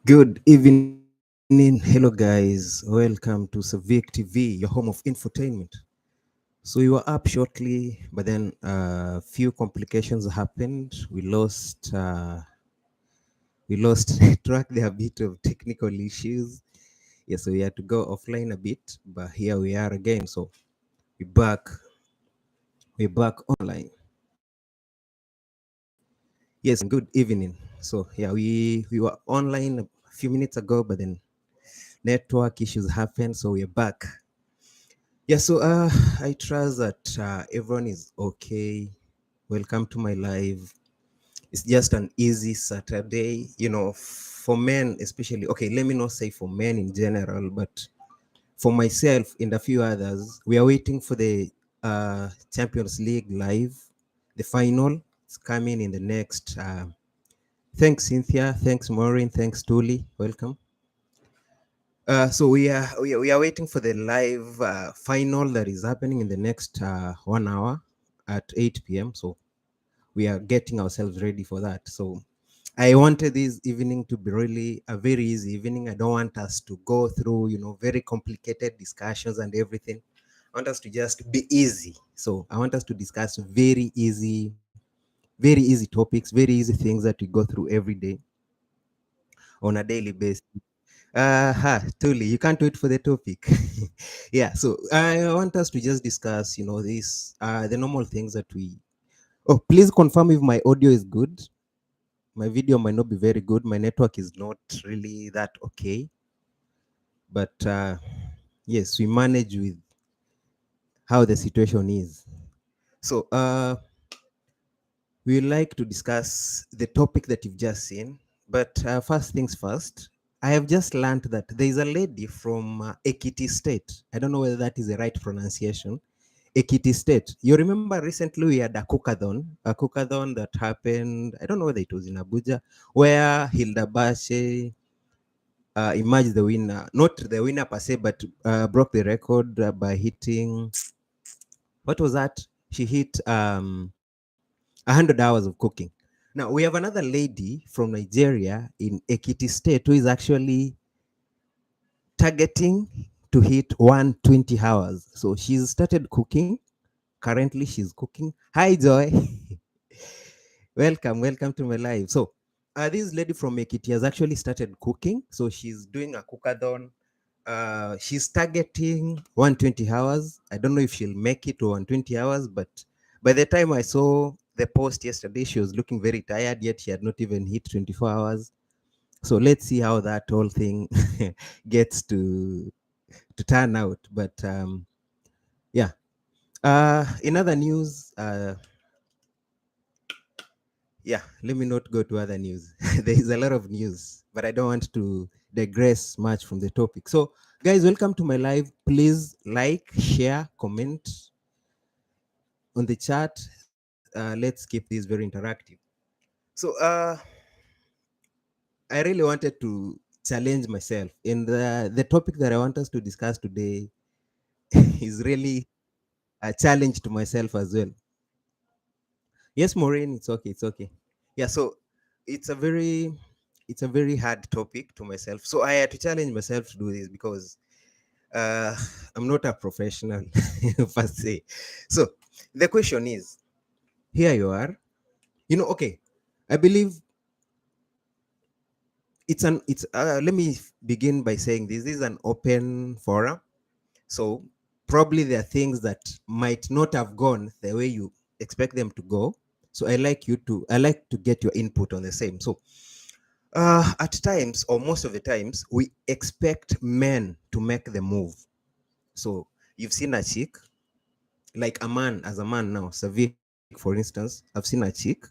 Good evening. Hello, guys. Welcome to Civic TV, your home of infotainment. So we were up shortly, but then a few complications happened. We lost track there, a bit of technical issues. Yeah, so we had to go offline a bit, but here we are again. So we're back. We're back online. Yes, and good evening. So yeah, we were online a few minutes ago, but then network issues happened, so we're back. Yeah, so I trust that everyone is okay. Welcome to my live. It's just an easy Saturday, for men especially. Okay, let me not say for men in general, but for myself and a few others, we are waiting for the Champions League live, the final. It's coming in the next. Thanks, Cynthia. Thanks, Maureen. Thanks, Tuli. Welcome. So we are waiting for the live final that is happening in the next 1 hour at 8 p.m. So we are getting ourselves ready for that. So I wanted this evening to be really a very easy evening. I don't want us to go through, very complicated discussions and everything. I want us to just be easy. So I want us to discuss very easy topics, very easy things that we go through every day on a daily basis. Totally. You can't wait for the topic. Yeah, so I want us to just discuss, this the normal things that we. Oh, please confirm if my audio is good. My video might not be very good. My network is not really that okay, but yes, we manage with how the situation is. So we like to discuss the topic that you've just seen. But first things first, I have just learned that there is a lady from Ekiti State. I don't know whether that is the right pronunciation. Ekiti State. You remember recently we had a cookathon that happened. I don't know whether it was in Abuja, where Hilda Bashe emerged the winner. Not the winner per se, but broke the record by hitting, what was that? She hit 100 hours of cooking. Now we have another lady from Nigeria in Ekiti State who is actually targeting to hit 120 hours. So she's started cooking. Currently, she's cooking. Hi, Joy. Welcome to my live. So this lady from Ekiti has actually started cooking. So she's doing a cookathon. She's targeting 120 hours. I don't know if she'll make it to 120 hours, but by the time I saw the post yesterday, she was looking very tired, yet she had not even hit 24 hours. So let's see how that whole thing gets to turn out. But yeah. In other news, yeah, let me not go to other news. There is a lot of news, but I don't want to digress much from the topic. So, guys, welcome to my live. Please like, share, comment on the chat. Let's keep this very interactive. So, I really wanted to challenge myself, and the topic that I want us to discuss today is really a challenge to myself as well. Yes, Maureen, it's okay, it's okay. Yeah, so it's a very it's a very hard topic to myself. So I had to challenge myself to do this because uh, I'm not a professional per se. So the question is, here you are. Okay. I believe let me begin by saying this is an open forum. So probably there are things that might not have gone the way you expect them to go. So I like to get your input on the same. So at times, or most of the times, we expect men to make the move. So you've seen a chick, like a man, as a man now, Savik, for instance, I've seen a chick.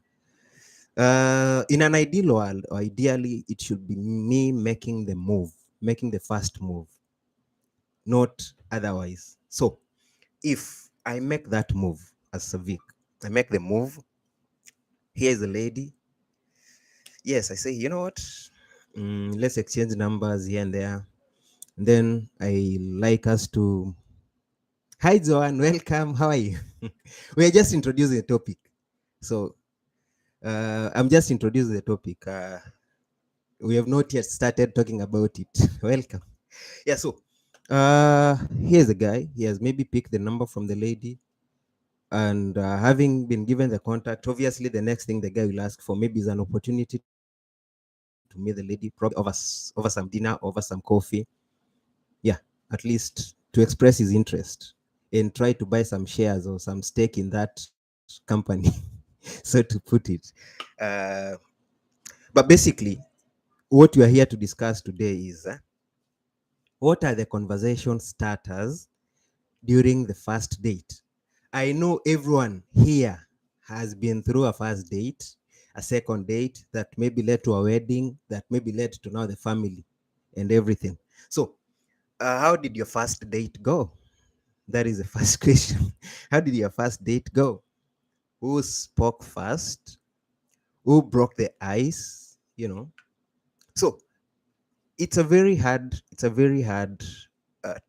In an ideal world, or ideally, it should be me making the move, making the first move, not otherwise. So if I make that move as Savik, I make the move, here's a lady. Yes, I say, you know what? Let's exchange numbers here and there. Then I like us to. Hi, Joanne. Welcome. How are you? We are just introducing the topic. So I'm just introducing the topic. We have not yet started talking about it. Welcome. Yeah, so here's a guy. He has maybe picked the number from the lady, and having been given the contact, obviously the next thing the guy will ask for maybe is an opportunity to meet the lady, probably over some dinner, over some coffee. Yeah, at least to express his interest and try to buy some shares or some stake in that company, so to put it. Uh, but basically, what we are here to discuss today is what are the conversation starters during the first date? I know everyone here has been through a first date, a second date that maybe led to a wedding, that maybe led to now the family and everything. So, how did your first date go? That is the first question. How did your first date go? Who spoke first? Who broke the ice? So it's a very hard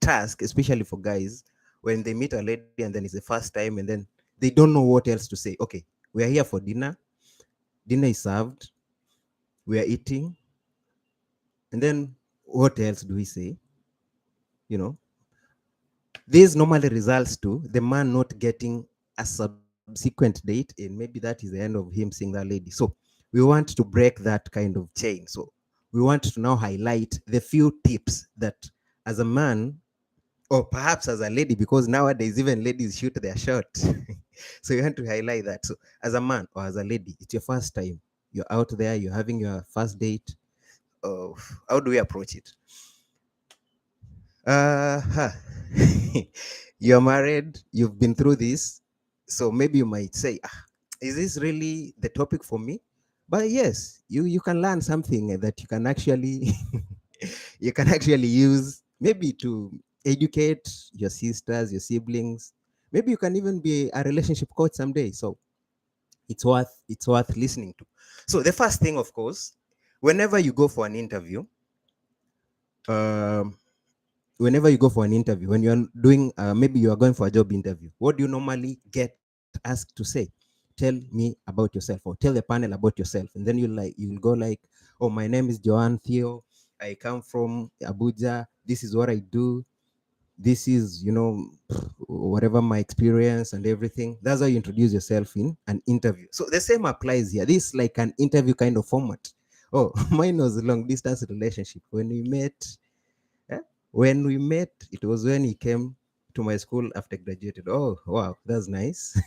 task, especially for guys, when they meet a lady and then it's the first time and then they don't know what else to say. Okay, we are here for dinner. Dinner is served. We are eating, and then what else do we say? You know, this normally results to the man not getting a subsequent date, and maybe that is the end of him seeing that lady. So we want to break that kind of chain. So we want to now highlight the few tips that, as a man, or perhaps as a lady, because nowadays even ladies shoot their shot. So you want to highlight that. So as a man or as a lady, it's your first time. You're out there, you're having your first date. How do we approach it? Huh. You're married, you've been through this. So maybe you might say, is this really the topic for me? But yes, you can learn something that you can actually you can actually use maybe to educate your sisters, your siblings. Maybe you can even be a relationship coach someday. So it's worth listening to. So the first thing, of course, whenever you go for an interview, um, when you're doing maybe you are going for a job interview, what do you normally get asked to say? Tell me about yourself, or tell the panel about yourself, and then you'll go like, oh, my name is Joan Theo, I come from Abuja, this is what I do, this is whatever my experience and everything. That's how you introduce yourself in an interview. So the same applies here. This is like an interview kind of format. Oh, mine was a long distance relationship. Eh, when we met, it was when he came to my school after graduated. Oh, wow, that's nice.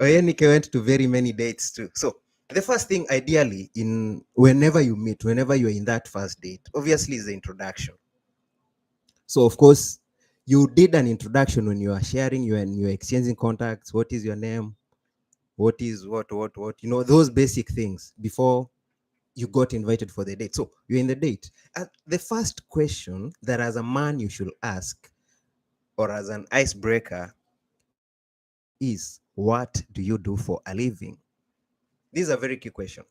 Oyenike went to very many dates too. So the first thing, ideally, in whenever you meet, whenever you're in that first date, obviously is the introduction. So of course, you did an introduction when you are sharing, you're exchanging contacts. What is your name? What is what? Those basic things before you got invited for the date. So you're in the date. The first question that as a man you should ask, or as an icebreaker, is what do you do for a living? This is a very key question.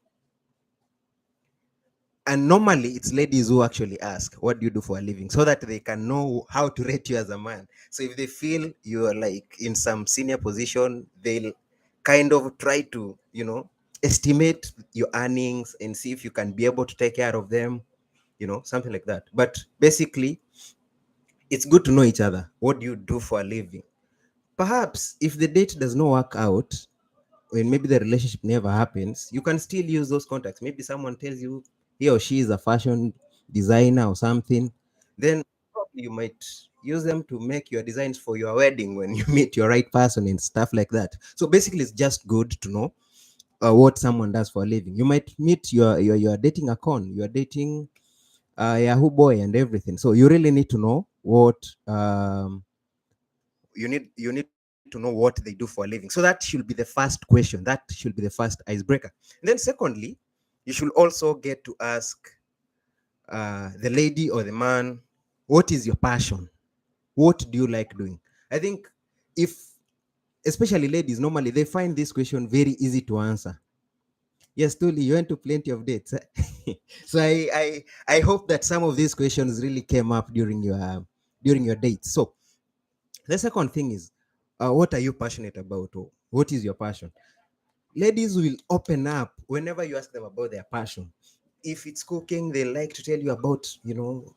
And normally it's ladies who actually ask, what do you do for a living? So that they can know how to rate you as a man. So if they feel you are like in some senior position, they'll kind of try to, estimate your earnings and see if you can be able to take care of them, something like that. But basically, it's good to know each other. What do you do for a living? Perhaps if the date does not work out, when maybe the relationship never happens, you can still use those contacts. Maybe someone tells you he or she is a fashion designer or something, then probably you might use them to make your designs for your wedding when you meet your right person and stuff like that. So basically, it's just good to know what someone does for a living. You might meet you're dating a con, you're dating a Yahoo boy and everything. So you really need to know what you need to know what they do for a living. So that should be the first question. That should be the first icebreaker. And then secondly, you should also get to ask the lady or the man, what is your passion? What do you like doing? I think, if especially ladies, normally they find this question very easy to answer. Yes, Tuli, you went to plenty of dates. So I hope that some of these questions really came up during your dates. So the second thing is, what are you passionate about? Or what is your passion? Ladies will open up whenever you ask them about their passion. if it's cooking, they like to tell you about,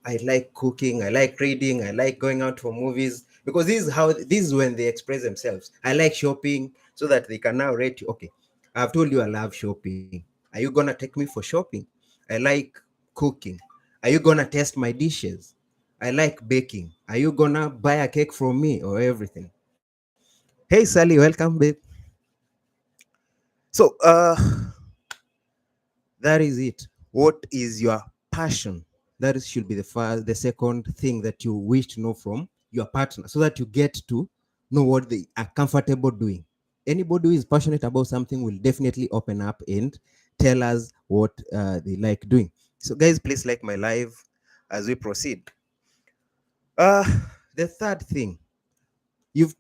I like cooking, I like reading, I like going out for movies, because this is when they express themselves. I like shopping, so that they can now rate you. Okay, I've told you I love shopping. Are you gonna take me for shopping? I like cooking. Are you gonna test my dishes? I like baking. Are you gonna buy a cake from me or everything? Hey Sally, welcome babe. So that is it. What is your passion? Should be the second thing that you wish to know from your partner, so that you get to know what they are comfortable doing. Anybody who is passionate about something will definitely open up and tell us what they like doing. So, guys, please like my live as we proceed. Uh, the third thing, you've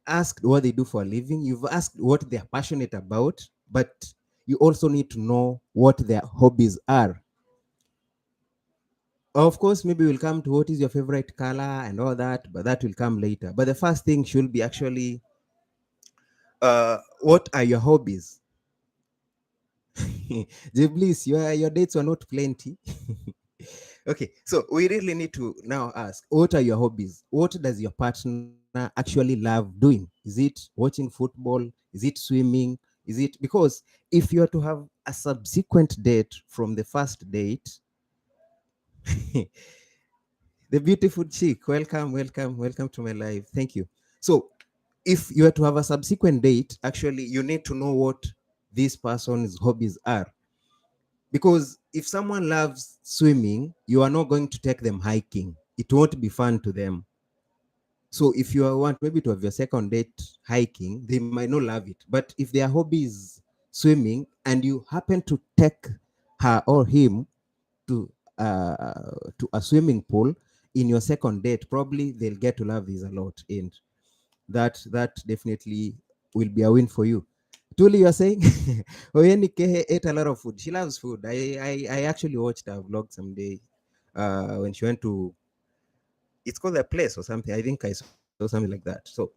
asked what they do for a living. You've asked what they are passionate about, but you also need to know what their hobbies are. Of course, maybe we'll come to what is your favorite color and all that, but that will come later. But the first thing should be actually, what are your hobbies? Please, your dates were not plenty. Okay, so we really need to now ask, what are your hobbies? What does your partner actually love doing? Is it watching football? Is it swimming? Is it because if you are to have a subsequent date from the first date, the beautiful chick, welcome to my live. Thank you. So, if you are to have a subsequent date, actually, you need to know what this person's hobbies are. Because if someone loves swimming, you are not going to take them hiking. It won't be fun to them. So if you want maybe to have your second date hiking, they might not love it. But if their hobby is swimming and you happen to take her or him to a swimming pool in your second date, probably they'll get to love this a lot, and that definitely will be a win for you. Tuli, you're saying Oyeni Kehe ate a lot of food. She loves food. I actually watched her vlog someday when she went to, it's called a place or something. I think I saw something like that. So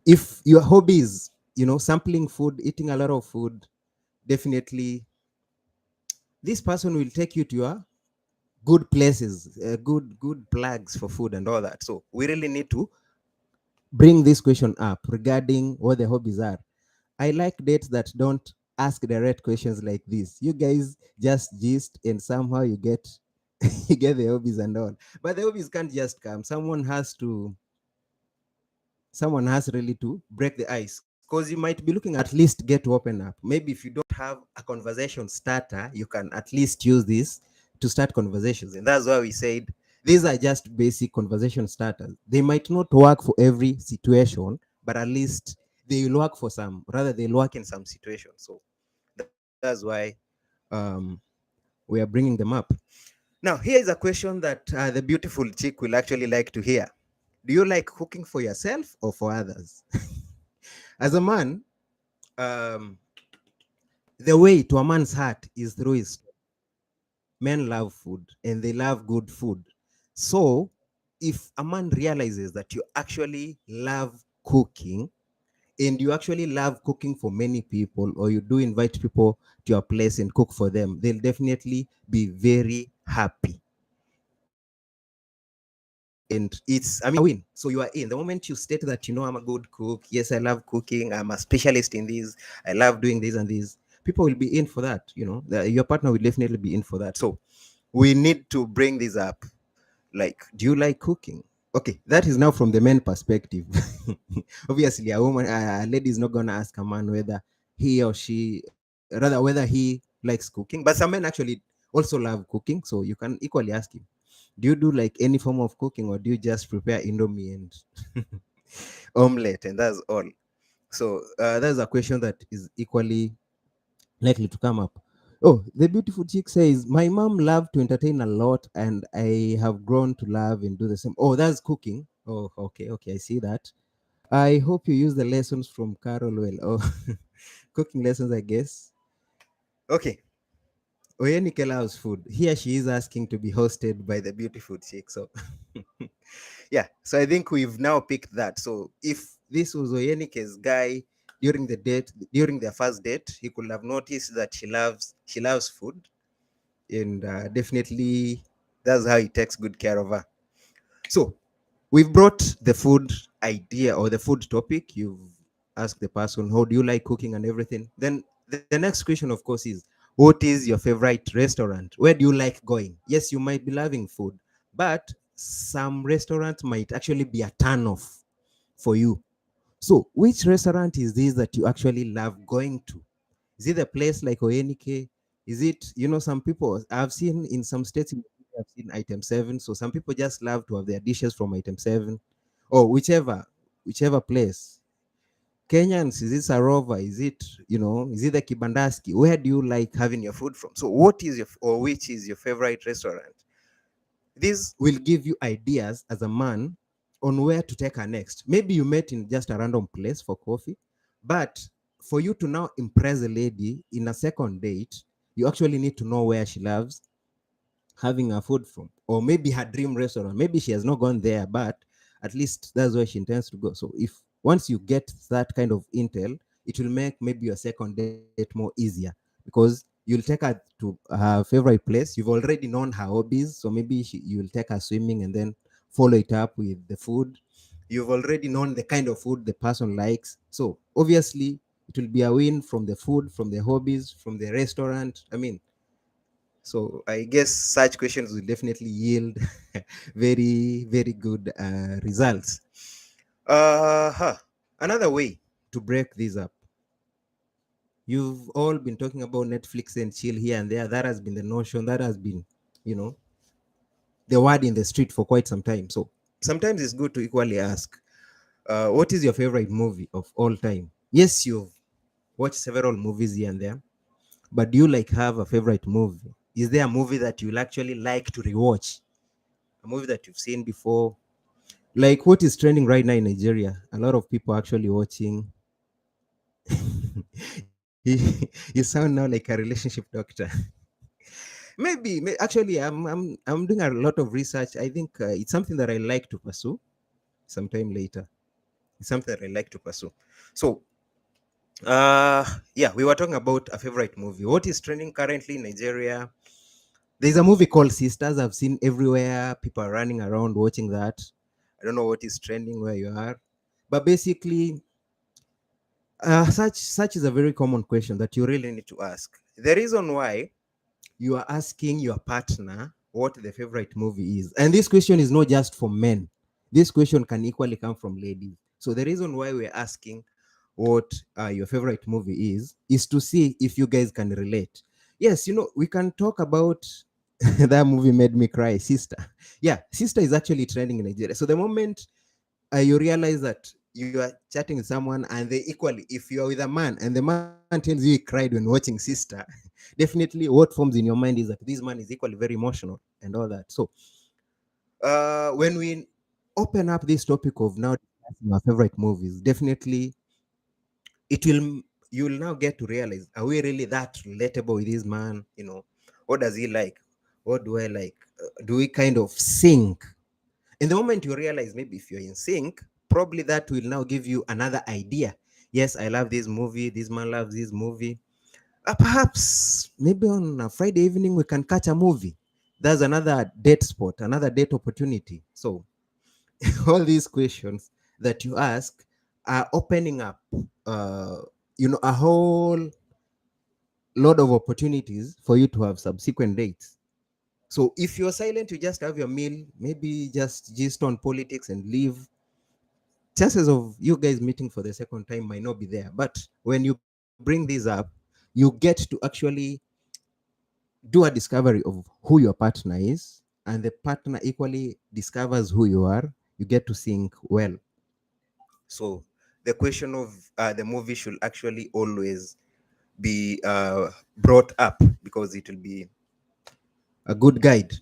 if your hobby is, sampling food, eating a lot of food, definitely this person will take you to your good places, good plugs for food and all that. So we really need to bring this question up regarding what the hobbies are. I like dates that don't ask direct questions like this. You guys just gist and somehow you get you get the hobbies and all. But the hobbies can't just come. Someone has really to break the ice, because you might be looking at least get to open up. Maybe if you don't have a conversation starter, you can at least use this to start conversations. And that's why we said these are just basic conversation starters. They might not work for every situation, but at least they will work for some, rather they'll work in some situations. So that's why um, we are bringing them up. Now, here is a question that the beautiful chick will actually like to hear. Do you like cooking for yourself or for others? As a man, um, the way to a man's heart is through his. Men love food and they love good food. So, if a man realizes that you actually love cooking and you actually love cooking for many people, or you do invite people to your place and cook for them, they'll definitely be very happy. And it's, I mean, a win. So you are in. The moment you state that, I'm a good cook, yes, I love cooking, I'm a specialist in this, I love doing this and this, people will be in for that. Your partner will definitely be in for that. So we need to bring this up. Like, do you like cooking? Okay, that is now from the men perspective. Obviously, a lady is not gonna ask a man whether he or she, rather whether he likes cooking. But some men actually also love cooking, so you can equally ask him, do you do like any form of cooking, or do you just prepare indomie and omelette and that's all? So that's a question that is equally likely to come up. Oh, the beautiful chick says, my mom loved to entertain a lot, and I have grown to love and do the same. Oh, that's cooking. Oh, okay, I see that. I hope you use the lessons from Carol well. Oh, cooking lessons, I guess. Okay. Oyenike loves food. Here she is asking to be hosted by the beautiful chick. So, yeah. So I think we've now picked that. So if this was Oyenike's guy, during their first date, he could have noticed that she loves food, and definitely that's how he takes good care of her. So we've brought the food idea or the food topic. You've asked the person, how do you like cooking and everything. Then the next question, of course, is what is your favorite restaurant? Where do you like going? Yes, you might be loving food, but some restaurants might actually be a turn off for you. So which restaurant is this that you actually love going to? Is it a place like Oenike? Is it, some people I've seen in some states, I've seen item 7. So some people just love to have their dishes from item 7, or whichever place. Kenyans, is it Sarova? Is it the Kibandaski? Where do you like having your food from? So what is or which is your favorite restaurant? This will give you ideas as a man on where to take her next. Maybe you met in just a random place for coffee, but for you to now impress a lady in a second date, you actually need to know where she loves having her food from, or maybe her dream restaurant. Maybe she has not gone there, but at least that's where she intends to go. So if once you get that kind of intel, it will make maybe your second date more easier, because you'll take her to her favorite place. You've already known her hobbies, so maybe you'll take her swimming and then follow it up with the food. You've already known the kind of food the person likes, so obviously it will be a win from the food, from the hobbies, from the restaurant. I mean, so I guess such questions will definitely yield very, very good results. Huh. Another way to break this up. You've all been talking about Netflix and chill here and there. That has been the notion. That has been, you know, the word in the street for quite some time. So sometimes it's good to equally ask, what is your favorite movie of all time? Yes, you've watched several movies here and there, but do you like have a favorite movie? Is there a movie that you'll actually like to rewatch? A movie that you've seen before? Like what is trending right now in Nigeria? A lot of people actually watching. You sound now like a relationship doctor. Actually, I'm doing a lot of research. I think it's something that I like to pursue sometime later. It's something that I like to pursue. So yeah, we were talking about a favorite movie. What is trending currently in Nigeria? There's a movie called Sisters. I've seen everywhere. People are running around watching that. I don't know what is trending where you are, but basically, such is a very common question that you really need to ask. The reason why you are asking your partner what the favorite movie is, and this question is not just for men. This question can equally come from ladies. So the reason why we're asking what your favorite movie is to see if you guys can relate. Yes, we can talk about that movie made me cry, Sister. Yeah, Sister is actually trending in Nigeria. So the moment you realize that you are chatting with someone and they equally, if you are with a man and the man tells you he cried when watching Sister, definitely what forms in your mind is that this man is equally very emotional and all that. So when we open up this topic of now discussing our favorite movies, definitely it will you will now get to realize, are we really that relatable with this man? What does he like? What do I like? Do we kind of sync? And the moment you realize, maybe if you're in sync, probably that will now give you another idea. Yes, I love this movie. This man loves this movie. Perhaps maybe on a Friday evening we can catch a movie. That's another date spot, another date opportunity. So all these questions that you ask are opening up, a whole lot of opportunities for you to have subsequent dates. So if you're silent, you just have your meal, maybe just gist on politics and leave. Chances of you guys meeting for the second time might not be there. But when you bring this up, you get to actually do a discovery of who your partner is, and the partner equally discovers who you are. You get to sync well. So the question of the movie should actually always be brought up, because it will be a good guide.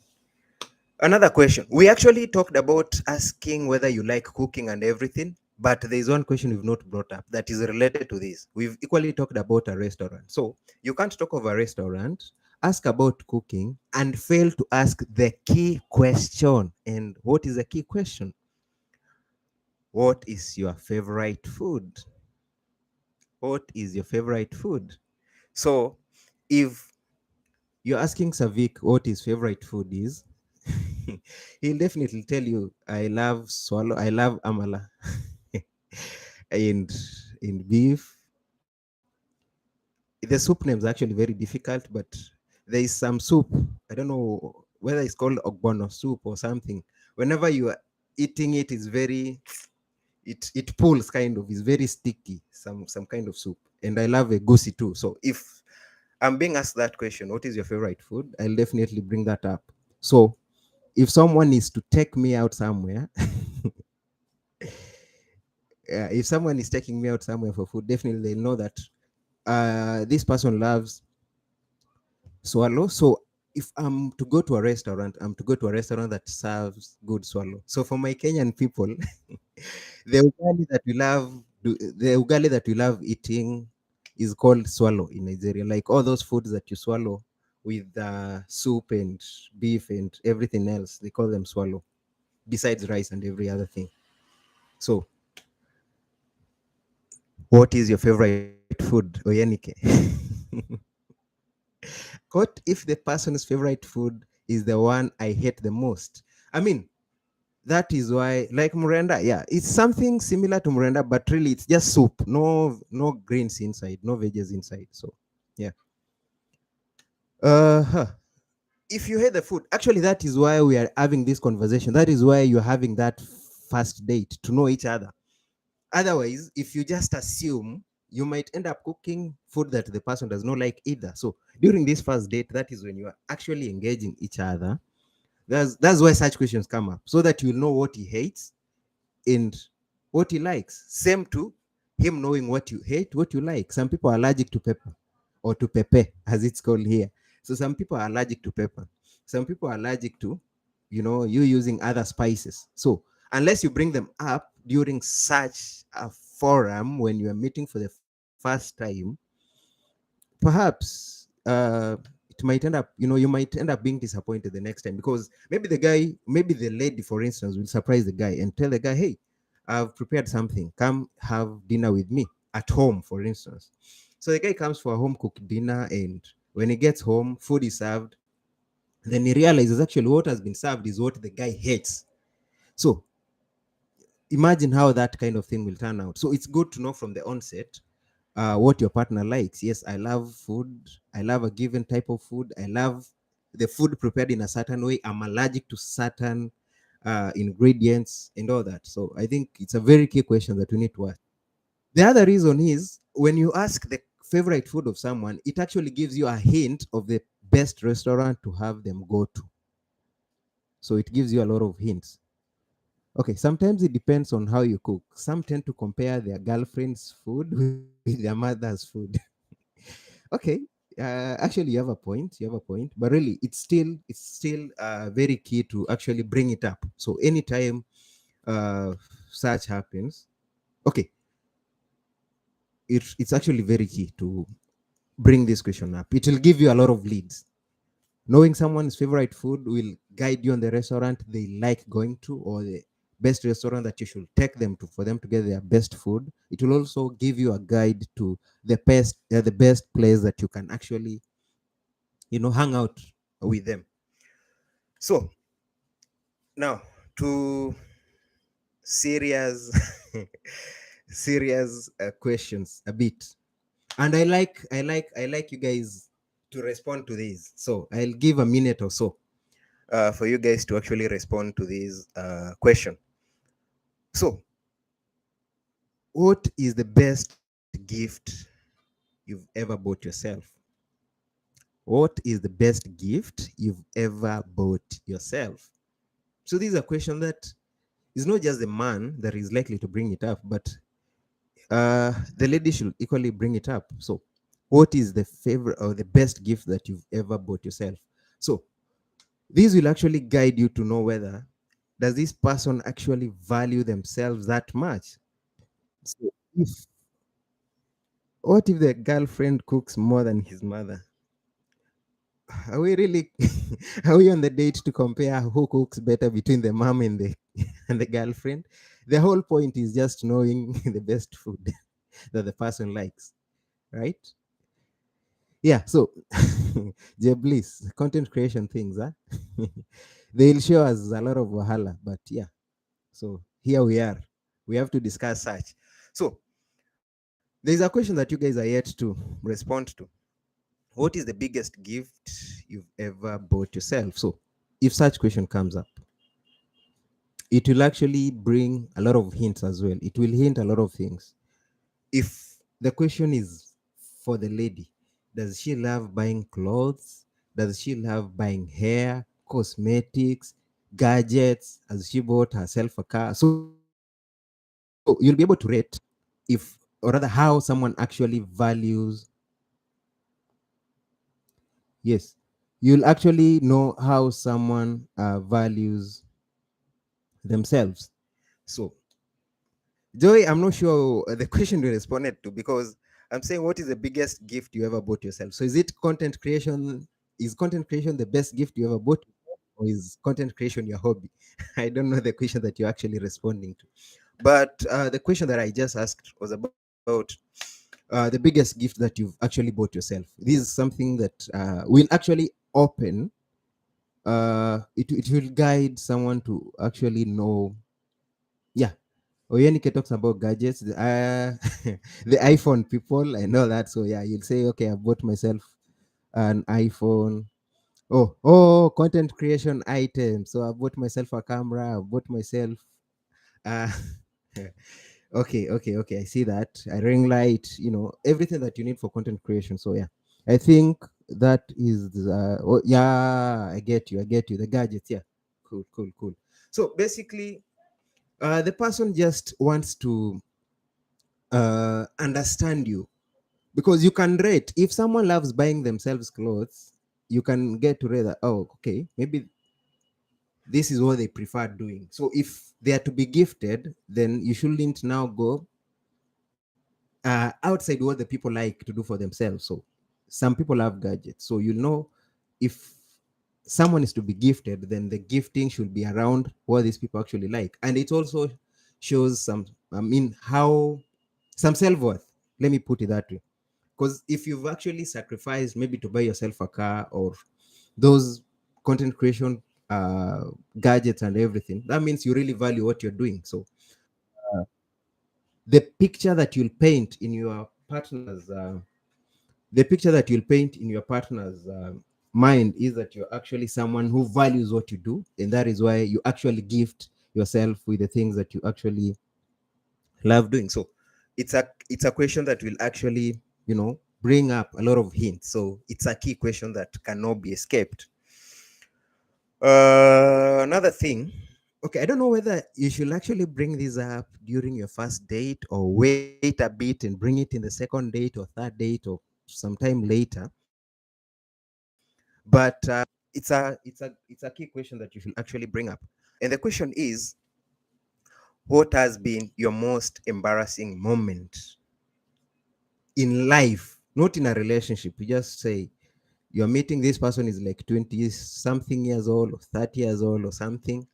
Another question. We actually talked about asking whether you like cooking and everything, but there is one question we've not brought up that is related to this. We've equally talked about a restaurant. So you can't talk of a restaurant, ask about cooking, and fail to ask the key question. And what is the key question? What is your favorite food? What is your favorite food? So if you're asking Savik what his favorite food is, he'll definitely tell you, I love swallow, I love amala. and in beef, the soup name is actually very difficult, but there is some soup. I don't know whether it's called ogbono soup or something. Whenever you are eating it, it's very it pulls kind of. It's very sticky. Some kind of soup. And I love a goosey too. So if I'm being asked that question, what is your favorite food? I'll definitely bring that up. So if someone is to take me out somewhere, if someone is taking me out somewhere for food, definitely they'll know that this person loves swallow. So if I'm to go to a restaurant, I'm to go to a restaurant that serves good swallow. So for my Kenyan people, the ugali that we love, the ugali that we love eating is called swallow in Nigeria. Like all those foods that you swallow with soup and beef and everything else, they call them swallow. Besides rice and every other thing. So, what is your favorite food, Oyenike? What if the person's favorite food is the one I hate the most? I mean, that is why, like Murenda, yeah, it's something similar to Murenda, but really it's just soup, no greens inside, no veggies inside. So, yeah. Huh. If you hate the food, actually, that is why we are having this conversation. That is why you're having that first date to know each other. Otherwise, if you just assume, you might end up cooking food that the person does not like either. So during this first date, that is when you are actually engaging each other. That's why such questions come up, so that you know what he hates and what he likes. Same to him knowing what you hate, what you like. Some people are allergic to pepper or to pepe, as it's called here. So some people are allergic to pepper. Some people are allergic to, you using other spices. So unless you bring them up during such a forum when you are meeting for the first time, perhaps it might end up, you might end up being disappointed the next time, because maybe the lady, for instance, will surprise the guy and tell the guy, hey, I've prepared something, come have dinner with me at home, for instance. So the guy comes for a home cooked dinner, and when he gets home, food is served. Then he realizes actually what has been served is what the guy hates. So imagine how that kind of thing will turn out. So it's good to know from the onset what your partner likes. Yes, I love food. I love a given type of food. I love the food prepared in a certain way. I'm allergic to certain ingredients and all that. So I think it's a very key question that we need to ask. The other reason is when you ask the favorite food of someone, it actually gives you a hint of the best restaurant to have them go to. So it gives you a lot of hints. Okay, sometimes it depends on how you cook. Some tend to compare their girlfriend's food with their mother's food. Okay, actually, you have a point. You have a point, but really, it's still very key to actually bring it up. So anytime uh, such happens, okay, it's actually very key to bring this question up. It will give you a lot of leads. Knowing someone's favorite food will guide you on the restaurant they like going to, or the best restaurant that you should take them to for them to get their best food. It will also give you a guide to the best place that you can actually, hang out with them. So now to serious, serious questions a bit, and I like you guys to respond to these. So I'll give a minute or so for you guys to actually respond to this question. So, what is the best gift you've ever bought yourself? What is the best gift you've ever bought yourself? So, these are questions that is not just the man that is likely to bring it up, but the lady should equally bring it up. So, what is the favorite or the best gift that you've ever bought yourself? So, these will actually guide you to know whether does this person actually value themselves that much. So what if the girlfriend cooks more than his mother? Are we really are we on the date to compare who cooks better between the mom and the and the girlfriend? The whole point is just knowing the best food. that the person likes, right? Yeah, so J Bliss, content creation things, huh? They'll show us a lot of wahala, but yeah. So here we are. We have to discuss such. So there's a question that you guys are yet to respond to. What is the biggest gift you've ever bought yourself? So if such question comes up, it will actually bring a lot of hints as well. It will hint a lot of things. If the question is for the lady, does she love buying clothes? Does she love buying hair, cosmetics, gadgets? Has she bought herself a car? So you'll be able to rate if, or rather, how someone actually values. Yes, you'll actually know how someone values themselves. So Joy, I'm not sure the question you responded to, because I'm saying, what is the biggest gift you ever bought yourself? So is it content creation? Is content creation the best gift you ever bought, or is content creation your hobby? I don't know the question that you're actually responding to. But the question that I just asked was about the biggest gift that you've actually bought yourself. This is something that will actually open. It will guide someone to actually know. Yeah, Oyenike talks about gadgets. The iPhone people, I know that. So yeah, you'll say, okay, I bought myself an iPhone. Content creation items. So I bought myself a camera. I bought myself. Uh, okay. I see that. A ring light. Everything that you need for content creation. So yeah, I think that is. Yeah, I get you. The gadgets. Yeah, cool. So basically, the person just wants to understand you, because you can rate. If someone loves buying themselves clothes, you can get to rate that, oh, okay, maybe this is what they prefer doing. So if they are to be gifted, then you shouldn't now go outside what the people like to do for themselves. So some people have gadgets, so if someone is to be gifted, then the gifting should be around what these people actually like. And it also shows how some self-worth, let me put it that way. Because if you've actually sacrificed maybe to buy yourself a car, or those content creation uh, gadgets and everything, that means you really value what you're doing. So the picture that you'll paint in your partner's mind is that you're actually someone who values what you do, and that is why you actually gift yourself with the things that you actually love doing. So it's a question that will actually bring up a lot of hints. So it's a key question that cannot be escaped. Another thing, okay, I don't know whether you should actually bring this up during your first date, or wait a bit and bring it in the second date or third date or sometime later. But it's a key question that you should actually bring up. And the question is, what has been your most embarrassing moment in life, not in a relationship? You just say you're meeting this person is like 20 something years old or 30 years old or something.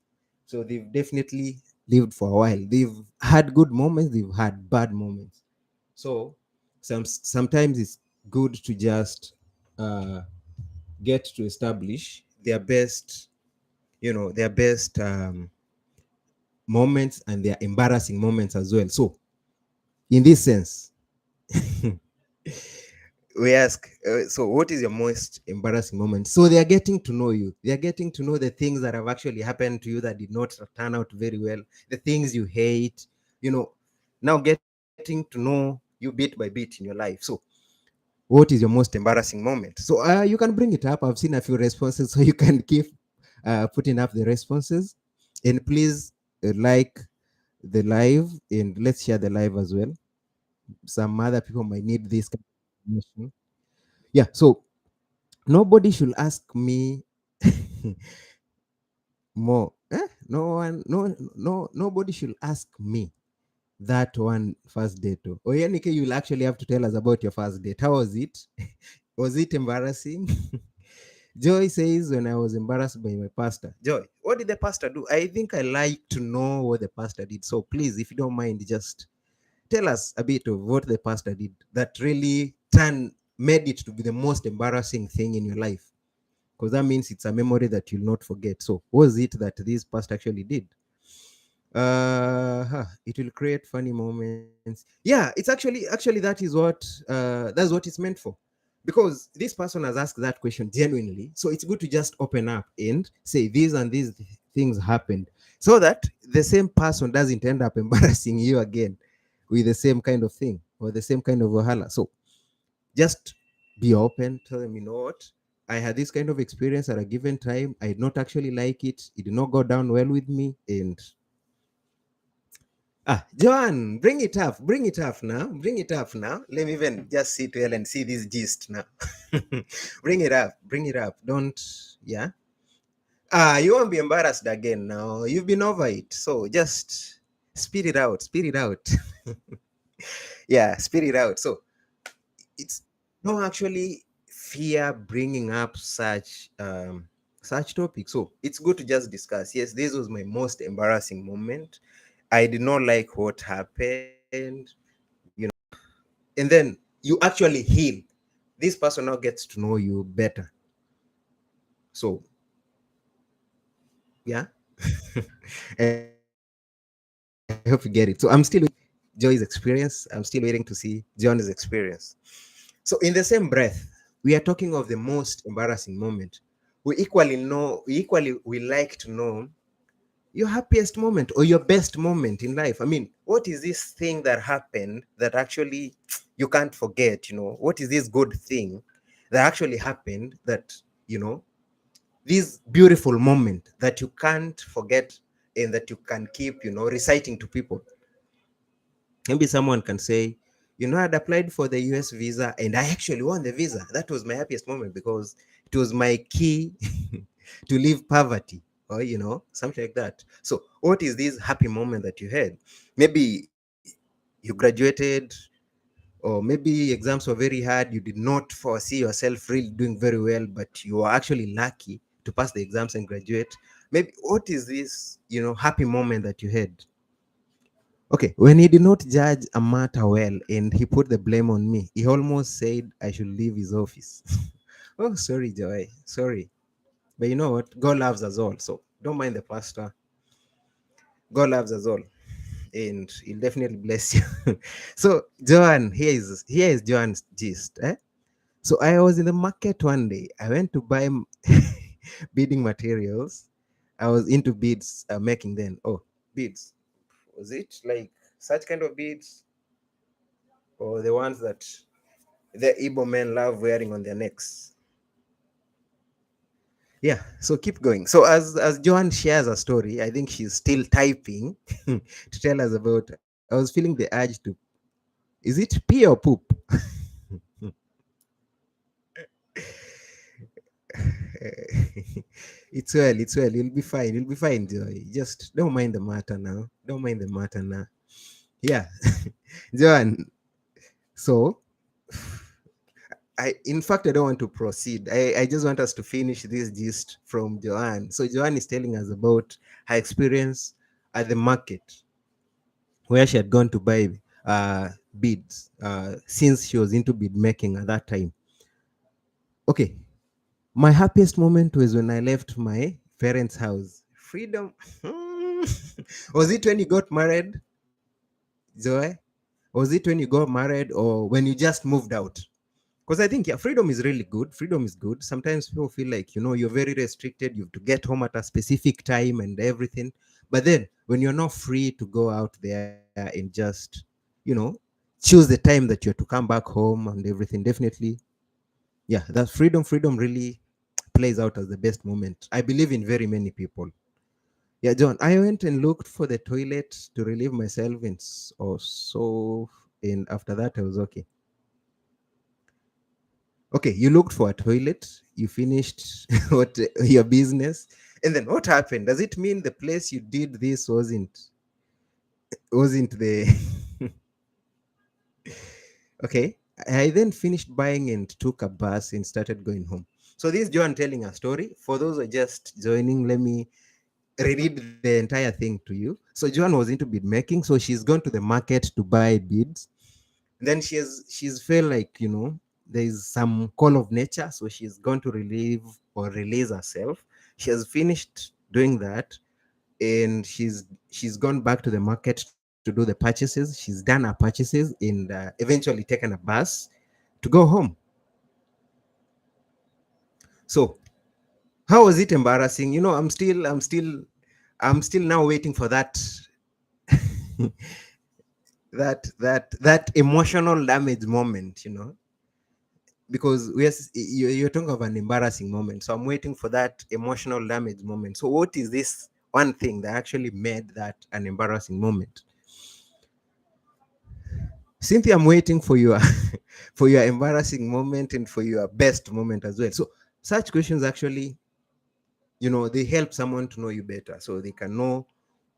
So they've definitely lived for a while. They've had good moments, they've had bad moments. So sometimes it's good to just uh, get to establish their best moments and their embarrassing moments as well. So in this sense, we ask, so what is your most embarrassing moment? So they are getting to know you. They are getting to know the things that have actually happened to you that did not turn out very well, the things you hate, now getting to know you bit by bit in your life. So what is your most embarrassing moment? So you can bring it up. I've seen a few responses, so you can keep putting up the responses. And please like the live, and let's share the live as well. Some other people might need this kind of information. Yeah, so nobody should ask me more. No one, nobody should ask me that one first date. Oh, Yanike, you'll actually have to tell us about your first date. How was it? Was it embarrassing? Joy says, when I was embarrassed by my pastor. Joy, what did the pastor do? I think I like to know what the pastor did. So please, if you don't mind, just tell us a bit of what the pastor did that really made it to be the most embarrassing thing in your life, because that means it's a memory that you'll not forget. So what was it that this pastor actually did? It will create funny moments. Yeah, it's actually that's what it's meant for, because this person has asked that question genuinely, so it's good to just open up and say these and these things happened, so that the same person doesn't end up embarrassing you again with the same kind of thing or the same kind of wahala. So just be open, tell them, you know what, I had this kind of experience at a given time, I did not actually like it did not go down well with me, and Joan, bring it up now, bring it up now. Let me even just sit well and see this gist now. Bring it up. Don't, yeah. You won't be embarrassed again now. You've been over it. So just spit it out, spit it out. Yeah, spit it out. So it's no actually fear bringing up such topics. So it's good to just discuss. Yes, this was my most embarrassing moment. I did not like what happened, you know, and then you actually heal. This person now gets to know you better. So yeah. I hope you get it. So I'm still Joy's experience. I'm still waiting to see John's experience. So in the same breath, we are talking of the most embarrassing moment. We like to know your happiest moment or your best moment in life. I mean, what is this thing that happened that actually you can't forget? You know, what is this good thing that actually happened that, you know, this beautiful moment that you can't forget and that you can keep, you know, reciting to people? Maybe someone can say, you know, I'd applied for the US visa and I actually won the visa. That was my happiest moment because it was my key to leave poverty, or, you know, something like that. So, what is this happy moment that you had? Maybe you graduated, or maybe exams were very hard. You did not foresee yourself really doing very well, but you were actually lucky to pass the exams and graduate. Maybe what is this, you know, happy moment that you had? Okay, when he did not judge a matter well and he put the blame on me, he almost said I should leave his office. Oh, sorry, Joy. Sorry. But you know what? God loves us all. So don't mind the pastor. God loves us all. And he'll definitely bless you. So, Joan, here is Joan's gist. So I was in the market one day. I went to buy bidding materials. I was into beads making then. Oh, beads. Was it like such kind of beads, or the ones that the Igbo men love wearing on their necks? Yeah, so keep going. So as Joan shares a story, I think she's still typing to tell us about. I was feeling the urge to. Is it pee or poop? It's well. It's well. You'll be fine. You'll be fine, Joy. Just don't mind the matter now. Don't mind the matter now. Yeah, Joan. So in fact, I don't want to proceed. I just want us to finish this gist from Joanne. So Joanne is telling us about her experience at the market where she had gone to buy beads since she was into bead making at that time. Okay, my happiest moment was when I left my parents' house. Freedom. Was it when you got married, Joy? Was it when you got married or when you just moved out? Because I think, yeah, freedom is really good. Freedom is good. Sometimes people feel like, you know, you're very restricted. You have to get home at a specific time and everything. But then when you're not free to go out there and just, you know, choose the time that you're to come back home and everything, definitely, yeah, that freedom really plays out as the best moment, I believe, in very many people. Yeah, John, I went and looked for the toilet to relieve myself and or so, and after that I was okay. Okay, you looked for a toilet, you finished what your business, and then what happened? Does it mean the place you did this wasn't the okay? I then finished buying and took a bus and started going home. So this is Joan telling a story. For those who are just joining, let me reread the entire thing to you. So Joan was into bead making, so she's gone to the market to buy beads. Then she's felt like, there is some call of nature, so she's gone to relieve or release herself. She has finished doing that, and she's gone back to the market to do the purchases. She's done her purchases and eventually taken a bus to go home. So how was it embarrassing? I'm still now waiting for that that emotional damage moment, because you're talking of an embarrassing moment. So I'm waiting for that emotional damage moment. So what is this one thing that actually made that an embarrassing moment? Cynthia, I'm waiting for your for your embarrassing moment and for your best moment as well. So such questions actually, they help someone to know you better, so they can know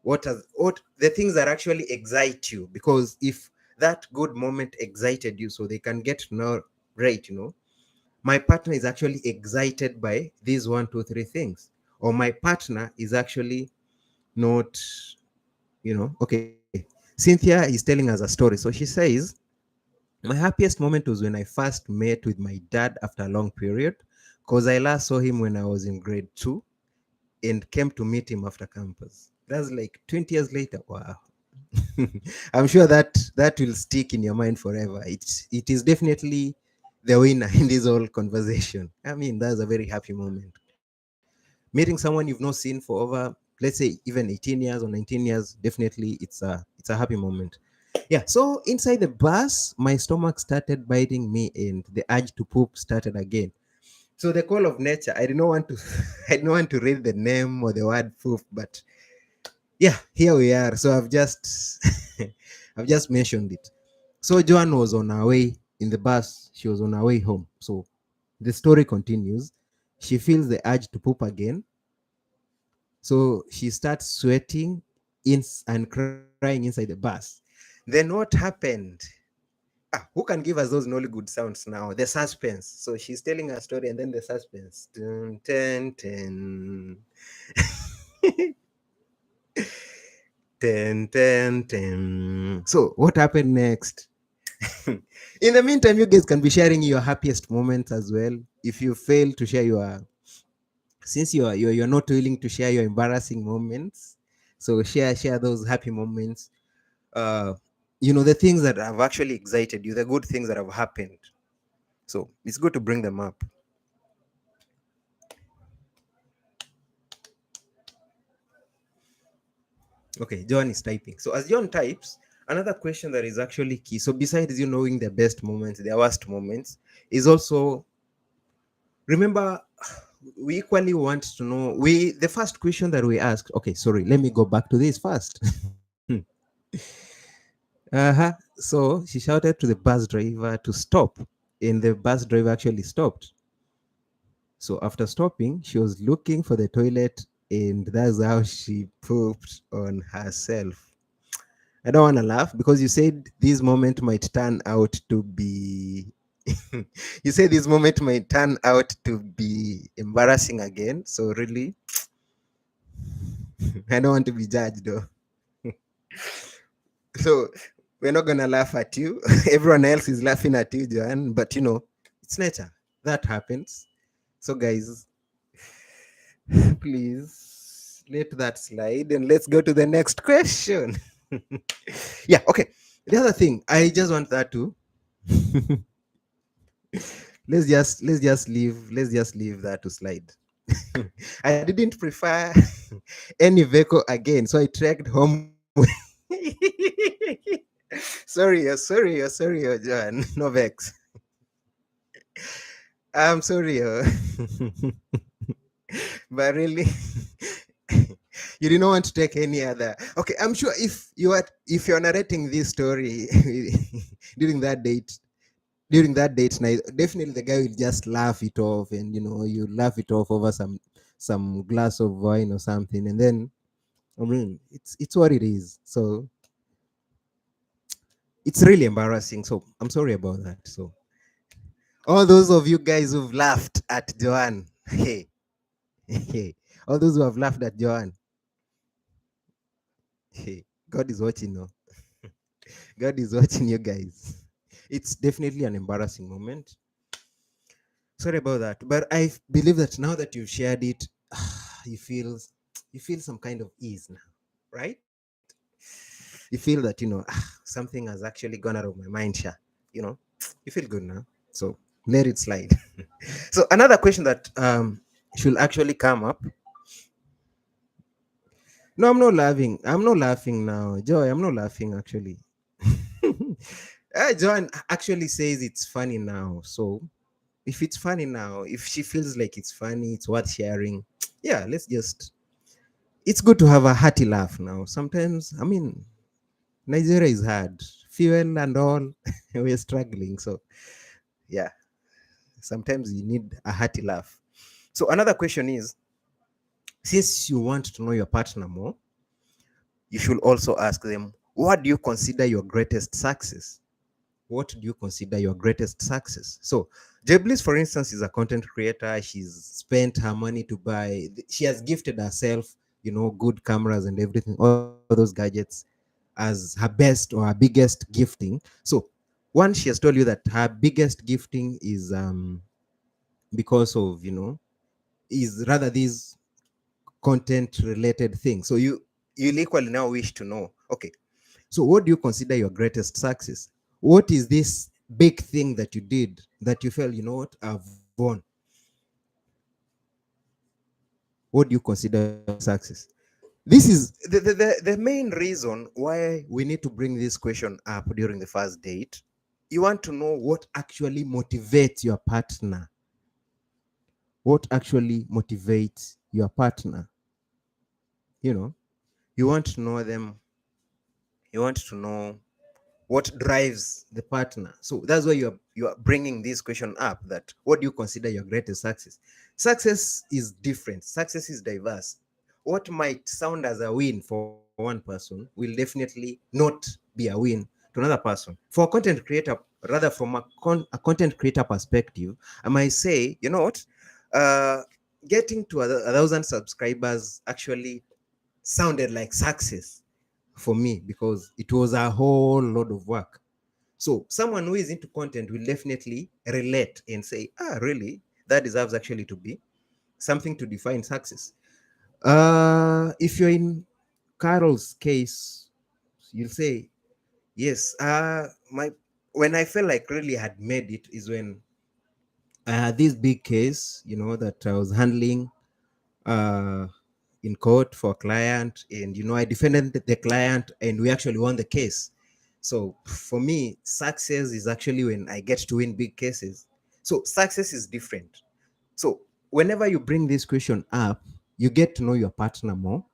what the things that actually excite you. Because if that good moment excited you, so they can get to know, right, my partner is actually excited by these 1 2 3 things, or my partner is actually not, okay. Cynthia is telling us a story. So she says, my happiest moment was when I first met with my dad after a long period, because I last saw him when I was in grade 2 and came to meet him after campus. That's like 20 years later. Wow. I'm sure that will stick in your mind forever. It is definitely the winner in this whole conversation. I mean, that's a very happy moment. Meeting someone you've not seen for over, let's say, even 18 years or 19 years, definitely it's a happy moment. Yeah. So inside the bus, my stomach started biting me, and the urge to poop started again. So the call of nature. I did not want to. I didn't want to read the name or the word poop, but yeah, here we are. So I've just I've just mentioned it. So Joan was on her way in the bus. She was on her way home. So the story continues. She feels the urge to poop again. So she starts sweating and crying inside the bus. Then what happened? Who can give us those Nollywood sounds now? The suspense. So she's telling her story, and then the suspense. Dun, dun, dun. Ten, ten, ten. So what happened next? In the meantime, you guys can be sharing your happiest moments as well. If you fail to share since you're not willing to share your embarrassing moments, so share those happy moments. Uh, the things that have actually excited you, the good things that have happened. So it's good to bring them up. Okay, John is typing. So as John types, another question that is actually key. So besides you knowing the best moments, the worst moments, is also, remember, we equally want to know, the first question that we asked. Okay, sorry, let me go back to this first. So she shouted to the bus driver to stop, and the bus driver actually stopped. So after stopping, she was looking for the toilet, and that's how she pooped on herself. I don't want to laugh because you said this moment might turn out to be. You said this moment might turn out to be embarrassing again. So really, I don't want to be judged though. So we're not gonna laugh at you. Everyone else is laughing at you, Joanne. But it's nature. That happens. So guys, please let that slide and let's go to the next question. Yeah, okay. The other thing, I just want that to let's just leave that to slide. I didn't prefer any vehicle again, so I trekked home. Sorry, John. No vex. I'm sorry, but really, you didn't want to take any other. Okay, I'm sure if you're narrating this story during that date, night, definitely the guy will just laugh it off, and you laugh it off over some glass of wine or something, and then I mean it's what it is. So it's really embarrassing. So I'm sorry about that. So all those of you guys who've laughed at Joanne, hey, hey, all those who have laughed at Joanne, God is watching. No, God is watching you guys. It's definitely an embarrassing moment. Sorry about that, but I believe that now that you've shared it, you feel you feel some kind of ease now, right? You feel that something has actually gone out of my mind, Sha. You know, you feel good now, so let it slide. So another question that should actually come up. No, I'm not laughing. I'm not laughing now, Joy. I'm not laughing actually. Joan actually says it's funny now, so if it's funny now, if she feels like it's funny, it's worth sharing. Yeah, let's just. It's good to have a hearty laugh now. Sometimes, I mean, Nigeria is hard, fuel and all. We're struggling, so yeah. Sometimes you need a hearty laugh. So another question is, since you want to know your partner more, you should also ask them, what do you consider your greatest success? What do you consider your greatest success? So Jeblis, for instance, is a content creator. She's spent her money to buy, she has gifted herself, good cameras and everything, all those gadgets as her best or her biggest gifting. So one, she has told you that her biggest gifting is because of, is rather these content related things. So you'll equally now wish to know, okay, so what do you consider your greatest success? What is this big thing that you did that you felt, what, I've won? What do you consider success? This is the main reason why we need to bring this question up during the first date. You want to know what actually motivates your partner. What actually motivates your partner? You know, you want to know them. You want to know what drives the partner. So that's why you are bringing this question up, that what do you consider your greatest success? Success is different, success is diverse. What might sound as a win for one person will definitely not be a win to another person. For a content creator, rather from a content creator perspective, I might say, you know what, uh, getting to 1,000 subscribers actually sounded like success for me because it was a whole lot of work. So someone who is into content will definitely relate and say, really, that deserves actually to be something to define success. If you're in Carol's case, you'll say, yes, my when I felt like really had made it is when I had this big case, that I was handling uh, in court for a client, and I defended the client, and we actually won the case. So for me, success is actually when I get to win big cases. So success is different. So whenever you bring this question up, you get to know your partner more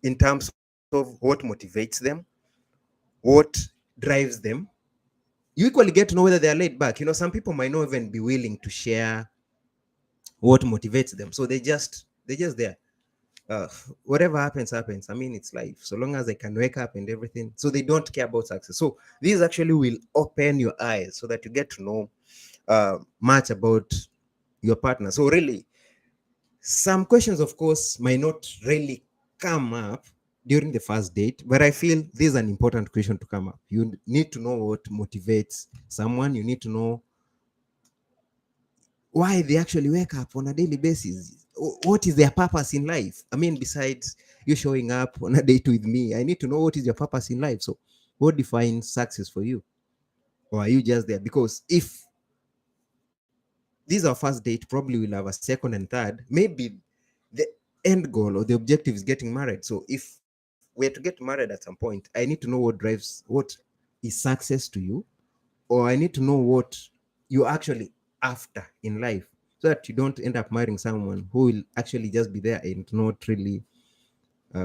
in terms of what motivates them, what drives them. You equally get to know whether they are laid back. Some people might not even be willing to share what motivates them, so they're just there. uh, Whatever happens. I mean, it's life. So long as I can wake up and everything, so they don't care about success. So these actually will open your eyes so that you get to know much about your partner. So really, some questions, of course, might not really come up during the first date, but I feel this is an important question to come up. You need to know what motivates someone. You need to know why they actually wake up on a daily basis. What is their purpose in life? I mean, besides you showing up on a date with me, I need to know what is your purpose in life. So what defines success for you? Or are you just there? Because if this is our first date, probably we'll have a second and third. Maybe the end goal or the objective is getting married. So if we're to get married at some point, I need to know what is success to you, or I need to know what you're actually after in life, so that you don't end up marrying someone who will actually just be there and not really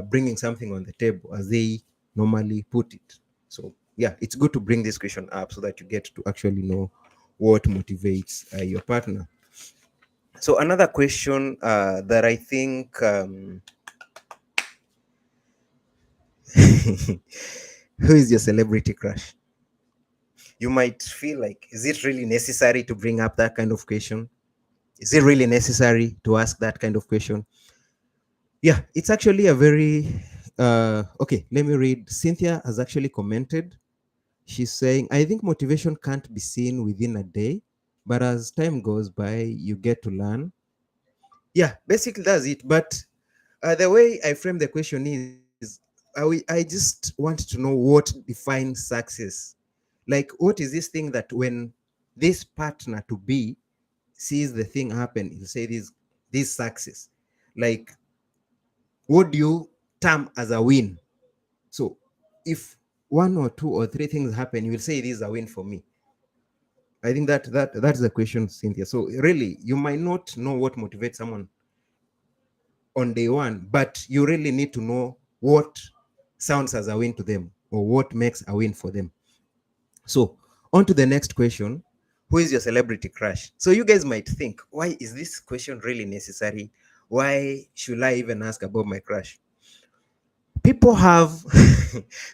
bringing something on the table as they normally put it. So yeah, it's good to bring this question up so that you get to actually know what motivates your partner. So another question that I think who is your celebrity crush? You might feel like, is it really necessary to bring up that kind of question? Is it really necessary to ask that kind of question? Yeah, it's actually a very Okay, let me read. Cynthia has actually commented. She's saying, I think motivation can't be seen within a day, but as time goes by, you get to learn. Yeah, basically that's it. But the way I frame the question is, I just want to know what defines success. Like, what is this thing that when this partner to be sees the thing happen, he'll say this success. Like, what do you term as a win? So, if one or two or three things happen, you will say this is a win for me. I think that's the question, Cynthia. So, really, you might not know what motivates someone on day one, but you really need to know what sounds as a win to them or what makes a win for them. So, on to the next question. Who is your celebrity crush? So, you guys might think, why is this question really necessary? Why should I even ask about my crush? People have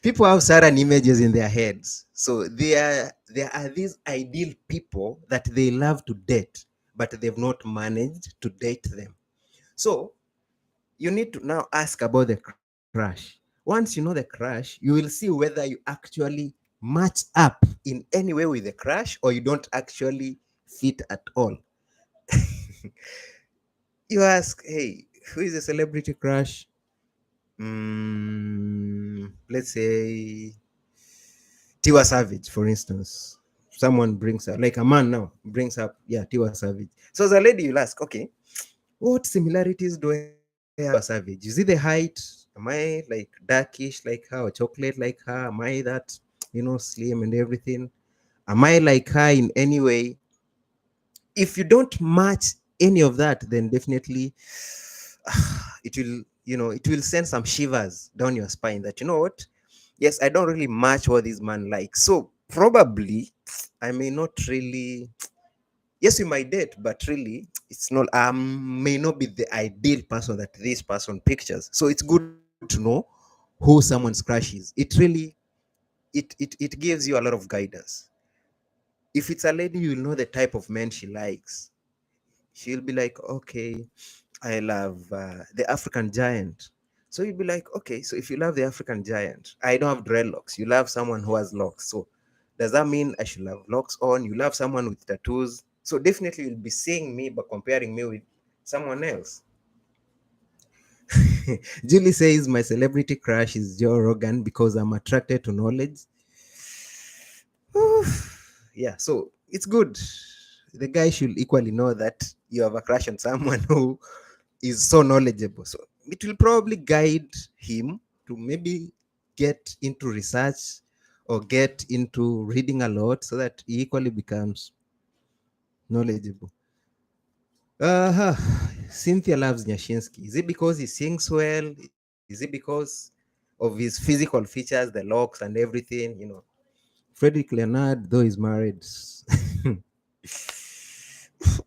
people have certain images in their heads. So there are these ideal people that they love to date, but they've not managed to date them. So you need to now ask about the crush. Once you know the crush, you will see whether you actually match up in any way with the crush or you don't actually fit at all. You ask, hey, who is a celebrity crush? Let's say Tiwa Savage, for instance. Someone brings up, like a man now, brings up, yeah, Tiwa Savage. So as a lady, you'll ask, okay, what similarities do I have with Tiwa Savage? Is it the height? Am I like darkish like her or chocolate like her? Am I that, slim and everything? Am I like her in any way? If you don't match any of that, then definitely it will send some shivers down your spine that, you know what, yes, I don't really match what this man likes, so probably I may not really, yes, we might date, but really it's not, may not be the ideal person that this person pictures. So it's good to know who someone's crush is. It really, it gives you a lot of guidance. If it's a lady, you'll know the type of men she likes. She'll be like, okay, I love the African giant. So you'll be like, okay, so if you love the African giant, I don't have dreadlocks. You love someone who has locks. So does that mean I should have locks on? You love someone with tattoos. So definitely you'll be seeing me but comparing me with someone else. Julie says my celebrity crush is Joe Rogan because I'm attracted to knowledge. Yeah, so it's good. The guy should equally know that you have a crush on someone who is so knowledgeable. So it will probably guide him to maybe get into research or get into reading a lot so that he equally becomes knowledgeable. Uh-huh. Cynthia loves Nyashinsky. Is it because he sings well? Is it because of his physical features, the looks and everything? Frederick Leonard, though he's married.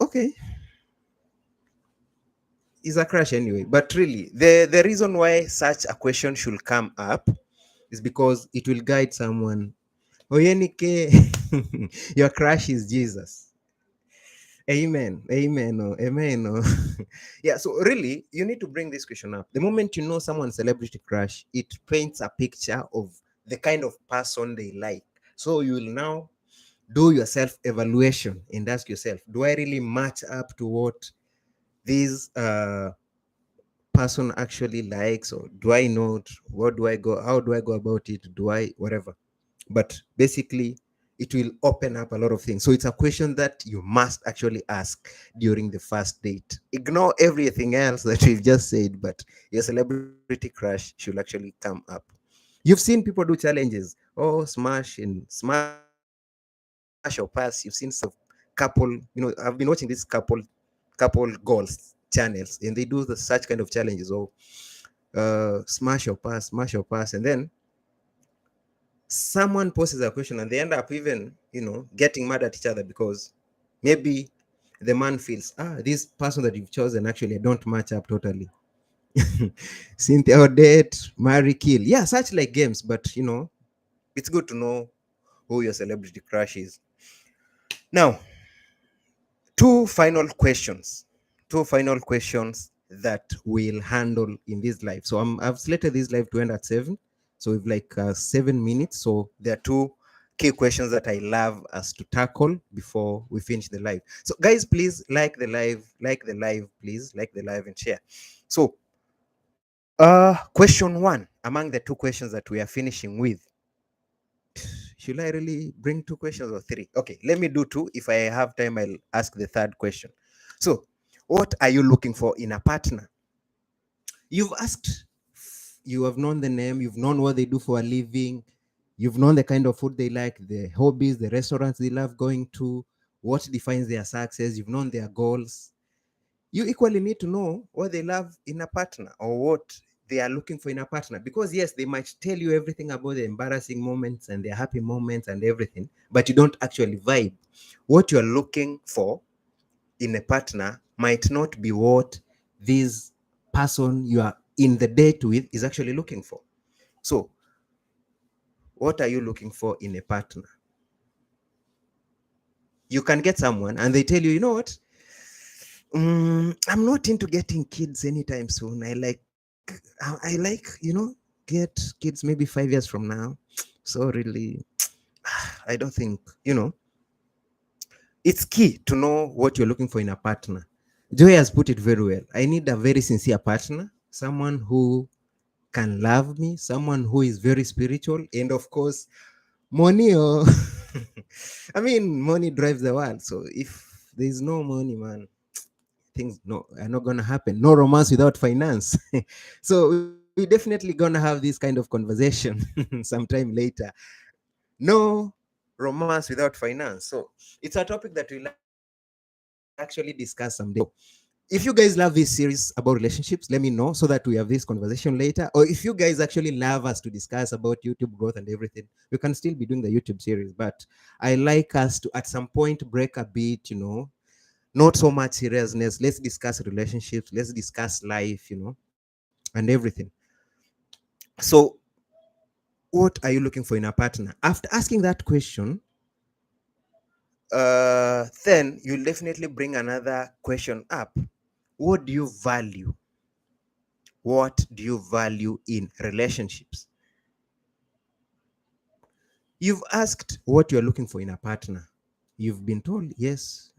Okay, is a crush anyway. But really, the reason why such a question should come up is because it will guide someone. Oyenike, your crush is Jesus. Amen. Amen. Oh, amen. Oh. Yeah. So really, you need to bring this question up. The moment you know someone's celebrity crush, it paints a picture of the kind of person they like. So you will now do your self evaluation and ask yourself, do I really match up to what this person actually likes, or do I know what do I go, how do I go about it, do I whatever. But basically it will open up a lot of things. So it's a question that you must actually ask during the first date. Ignore everything else that we've just said, but your celebrity crush should actually come up. You've seen people do challenges, oh, smash or pass. You've seen some couple, I've been watching this couple goals channels, and they do such kind of challenges, or smash or pass, and then someone poses a question and they end up even getting mad at each other because maybe the man feels, this person that you've chosen actually don't match up totally. Cynthia, or date, marry, kill, yeah, such like games. But it's good to know who your celebrity crush is. Now, two final questions. that we'll handle in this live. So I've slated this live to end at 7. So we've like 7 minutes. So there are two key questions that I love us to tackle before we finish the live. So guys, please like the live, please like the live and share. So question 1 among the two questions that we are finishing with. Should I really bring 2 questions or 3? Okay, let me do 2. If I have time, I'll ask the third question. So, what are you looking for in a partner? You've asked, you have known the name, you've known what they do for a living, you've known the kind of food they like, the hobbies, the restaurants they love going to, what defines their success, you've known their goals. You equally need to know what they love in a partner or what they are looking for in a partner, because yes, they might tell you everything about the embarrassing moments and their happy moments and everything, but you don't actually vibe. What you're looking for in a partner might not be what this person you are in the date with is actually looking for. So what are you looking for in a partner? You can get someone and they tell you, you know what, I'm not into getting kids anytime soon. I like, get kids maybe 5 years from now. So really, I don't think, it's key to know what you're looking for in a partner. Joy has put it very well. I need a very sincere partner, someone who can love me, someone who is very spiritual, and of course, money. Or I mean, money drives the world. So if there's no money, man, things are not gonna happen. No romance without finance. So we definitely gonna have this kind of conversation sometime later. No romance without finance. So it's a topic that we'll actually discuss someday. If you guys love this series about relationships, let me know so that we have this conversation later. Or if you guys actually love us to discuss about YouTube growth and everything, we can still be doing the YouTube series. But I like us to at some point break a bit, not so much seriousness. Let's discuss relationships, let's discuss life, and everything. So what are you looking for in a partner? After asking that question, then you'll definitely bring another question up. What do you value? What do you value in relationships? You've asked what you're looking for in a partner. You've been told, yes,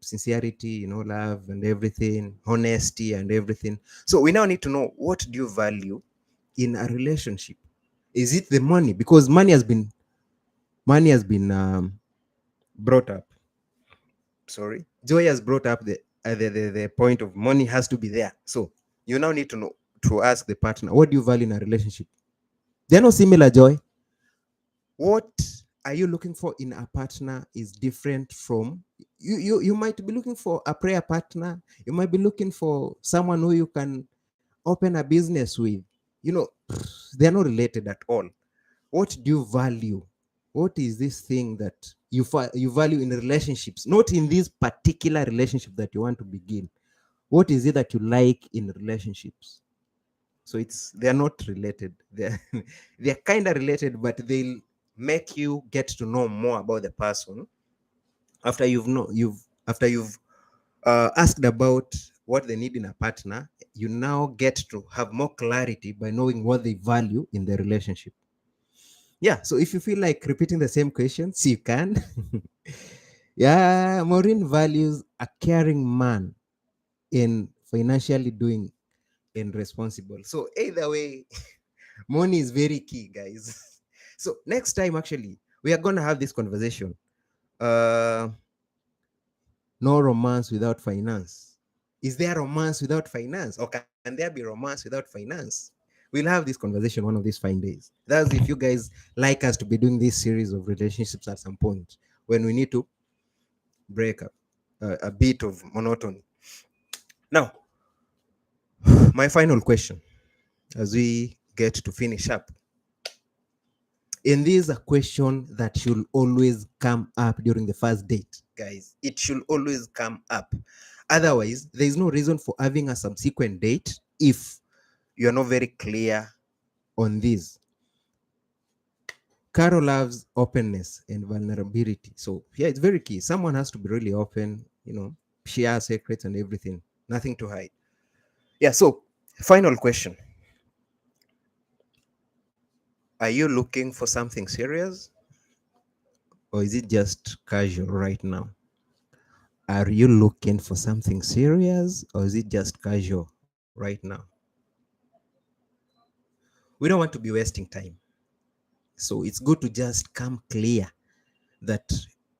sincerity, love and everything, honesty and everything. So we now need to know, what do you value in a relationship? Is it the money? Because money has been brought up. Sorry, Joy has brought up the point of money has to be there. So you now need to know, to ask the partner, what do you value in a relationship? They're not similar, Joy. What are you looking for in a partner is different from you might be looking for a prayer partner. You might be looking for someone who you can open a business with. They're not related at all. What do you value? What is this thing that you value in relationships, not in this particular relationship that you want to begin? What is it that you like in relationships? So they're not related. They're kind of related, but they'll make you get to know more about the person after you've asked about what they need in a partner. You now get to have more clarity by knowing what they value in the relationship. Yeah, so if you feel like repeating the same questions, you can. Yeah, Maureen values a caring man in financially doing and responsible. So either way, money is very key, guys. So next time, actually, we are going to have this conversation. Uh, no romance without finance. Is there romance without finance? Or can there be romance without finance? We'll have this conversation one of these fine days. That's if you guys like us to be doing this series of relationships at some point when we need to break up a bit of monotony. Now, my final question as we get to finish up. And this is a question that should always come up during the first date, guys. It should always come up. Otherwise, there is no reason for having a subsequent date if you're not very clear on this. Carol loves openness and vulnerability. So yeah, it's very key. Someone has to be really open, share secrets and everything. Nothing to hide. Yeah, so final question. Are you looking for something serious or is it just casual right now? Are you looking for something serious or is it just casual right now? We don't want to be wasting time. So it's good to just come clear that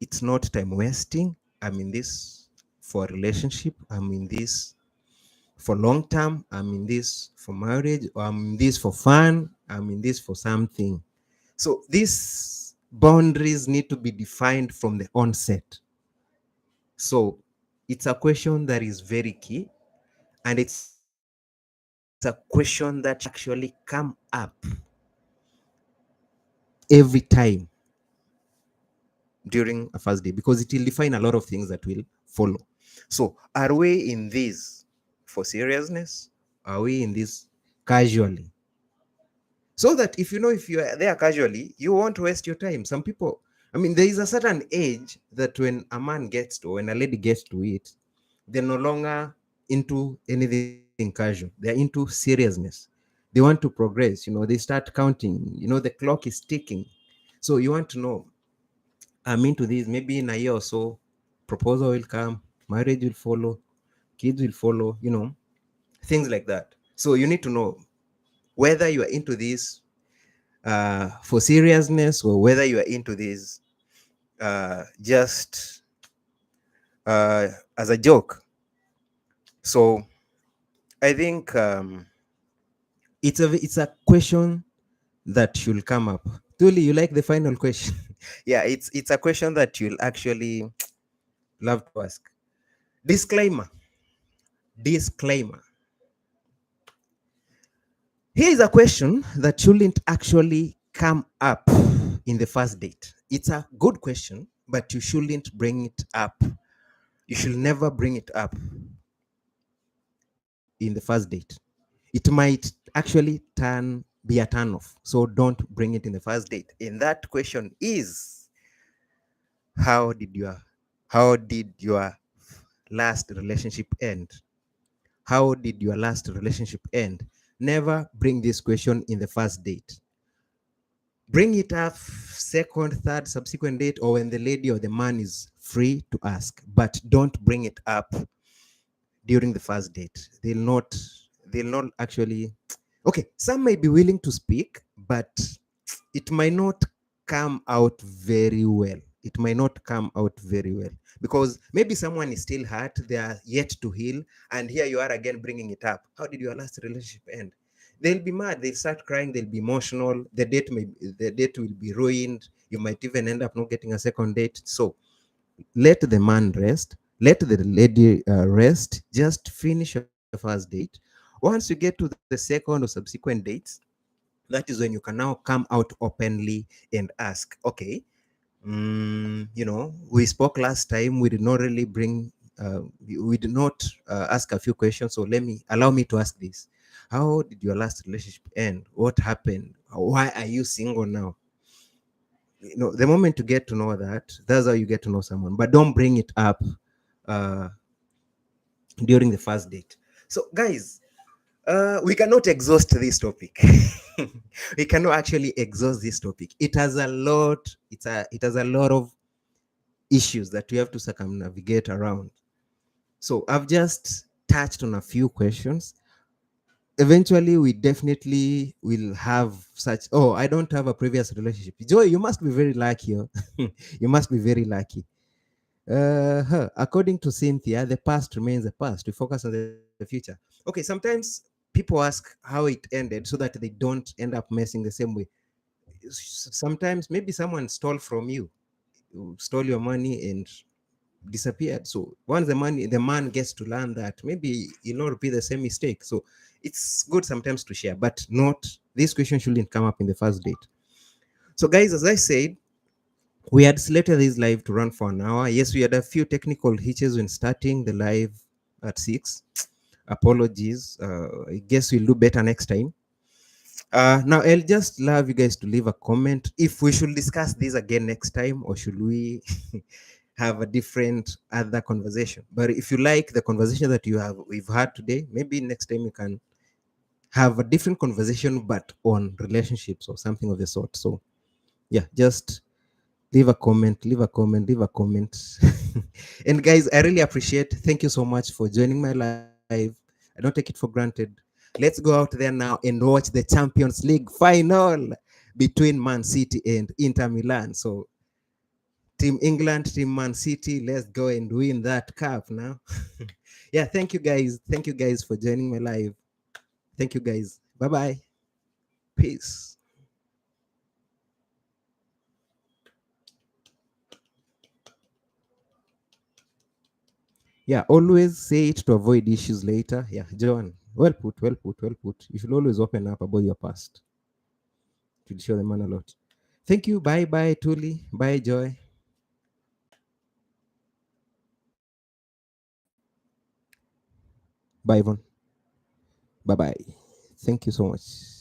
it's not time wasting. I'm in this for a relationship. I'm in this for long term. I'm in this for marriage. Or I'm in this for fun. I'm in this for something. So these boundaries need to be defined from the onset. So it's a question that is very key, and it's a question that actually come up every time during a first day because it will define a lot of things that will follow. So, are we in this for seriousness? Are we in this casually? So that if you know if you are there casually, you won't waste your time. Some people, I mean, there is a certain age that when a man gets to, when a lady gets to it, they're no longer into anything casual. They're into seriousness. They want to progress. You know, they start counting. You know, the clock is ticking. So you want to know, I'm into this. Maybe in a year or so, proposal will come, marriage will follow, kids will follow, you know, things like that. So you need to know whether you are into this for seriousness or whether you are into this just as a joke. So I think it's a question that should come up. Tuli, you like the final question? Yeah, it's a question that you'll actually love to ask. Disclaimer. Disclaimer. Here is a question that shouldn't actually come up in the first date. It's a good question, but you shouldn't bring it up. You should never bring it up in the first date. It might actually be a turn off. So don't bring it in the first date. And that question is, how did your how did your last relationship end? How did your last relationship end? Never bring this question in the first date. Bring it up second, third, subsequent date, or when the lady or the man is free to ask, but don't bring it up during the first date. They'll not actually, okay, some may be willing to speak, but it might not come out very well. It might not come out very well because maybe someone is still hurt, they are yet to heal, and here you are again bringing it up. How did your last relationship end? They'll be mad, they'll start crying, they'll be emotional, the date will be ruined. You might even end up not getting a second date. So let the man rest, let the lady rest, just finish your first date. Once you get to the second or subsequent dates, that is when you can now come out openly and ask, okay, we spoke last time, we did not really bring we did not ask a few questions, so allow me to ask this. How did your last relationship end? What happened? Why are you single now? The moment you get to know that, that's how you get to know someone, but don't bring it up uh, during the first date. So guys, we cannot exhaust this topic. We cannot actually exhaust this topic. It has a lot of issues that we have to circumnavigate around. So I've just touched on a few questions. Eventually we definitely will have such, oh, I don't have a previous relationship. Joy, you must be very lucky. You must be very lucky. According to Cynthia, the past remains the past. We focus on the future. Okay, sometimes people ask how it ended so that they don't end up messing the same way. Sometimes maybe someone stole from you, stole your money and disappeared. So once the man gets to learn that, maybe you'll not repeat the same mistake. So it's good sometimes to share, but not, this question shouldn't come up in the first date. So guys, as I said, we had slated this live to run for an hour. Yes, we had a few technical hitches when starting the live at 6. Apologies. I guess we'll do better next time. Now, I'll just love you guys to leave a comment if we should discuss this again next time, or should we have a different other conversation. But if you like the conversation that we've had today, maybe next time we can have a different conversation, but on relationships or something of the sort. So yeah, just leave a comment, leave a comment, leave a comment. And guys, I really appreciate. Thank you so much for joining my live. I don't take it for granted. Let's go out there now and watch the Champions League final between Man City and Inter Milan. So Team England, Team Man City, let's go and win that cup now. Yeah, thank you guys. Thank you guys for joining my live. Thank you guys. Bye bye. Peace. Yeah, always say it to avoid issues later. Yeah, John, well put, well put, well put. You should always open up about your past. It will show the man a lot. Thank you. Bye bye, Tuli. Bye, Joy. Bye, Yvonne. Bye bye. Thank you so much.